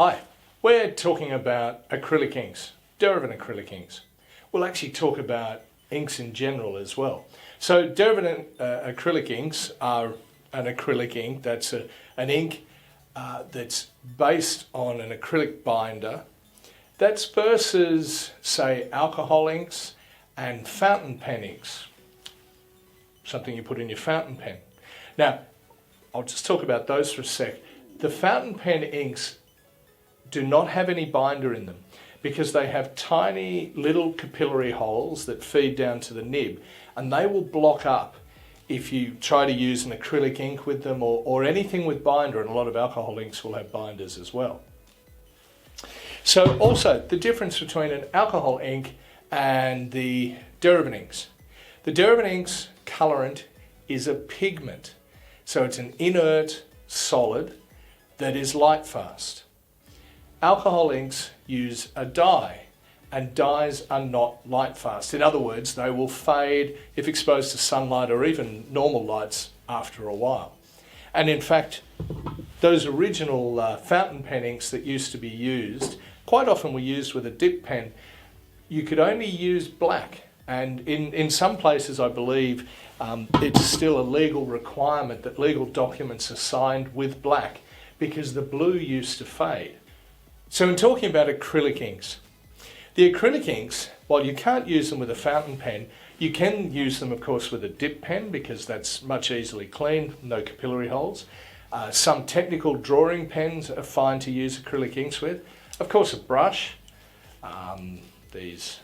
Hi, we're talking about acrylic inks, Derivan Acrylic Inks. We'll actually talk about inks in general as well. So Derivan Acrylic Inks are an acrylic ink that's an ink that's based on an acrylic binder. That's versus, say, alcohol inks and fountain pen inks, something you put in your fountain pen. Now, I'll just talk about those for a sec. The fountain pen inks do not have any binder in them because they have tiny little capillary holes that feed down to the nib, and they will block up if you try to use an acrylic ink with them or anything with binder, and a lot of alcohol inks will have binders as well. So also the difference between an alcohol ink and the Derivan inks. The Derivan inks colorant is a pigment, so it's an inert solid that is light fast. Alcohol inks use a dye, and dyes are not light fast. In other words, they will fade if exposed to sunlight or even normal lights after a while. And in fact, those original fountain pen inks that used to be used, quite often were used with a dip pen. You could only use black, and in some places I believe it's still a legal requirement that legal documents are signed with black because the blue used to fade. So in talking about acrylic inks, the acrylic inks, while you can't use them with a fountain pen, you can use them of course with a dip pen because that's much easily cleaned, no aquillary holes. Some technical drawing pens are fine to use acrylic inks with. Of course a brush, these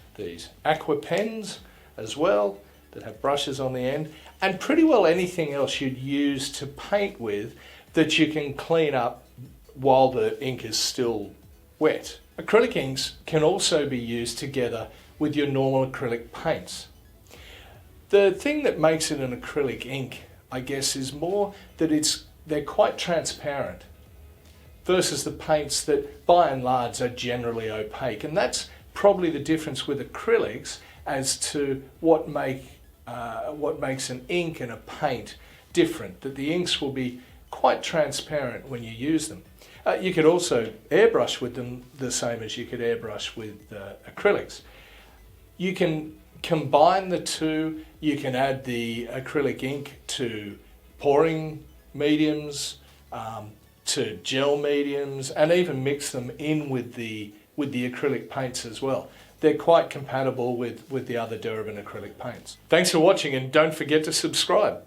aqua pens as well that have brushes on the end, and pretty well anything else you'd use to paint with that you can clean up while the ink is still wet. Acrylic inks can also be used together with your normal acrylic paints. The thing that makes it an acrylic ink, I guess, is more that they're quite transparent versus the paints that by and large are generally opaque, and that's probably the difference with acrylics as to what makes an ink and a paint different, that the inks will be quite transparent when you use them. You could also airbrush with them the same as you could airbrush with acrylics. You can combine the two. You can add the acrylic ink to pouring mediums, to gel mediums, and even mix them in with the acrylic paints as well. They're quite compatible with the other Derivan acrylic paints. Thanks for watching, and don't forget to subscribe.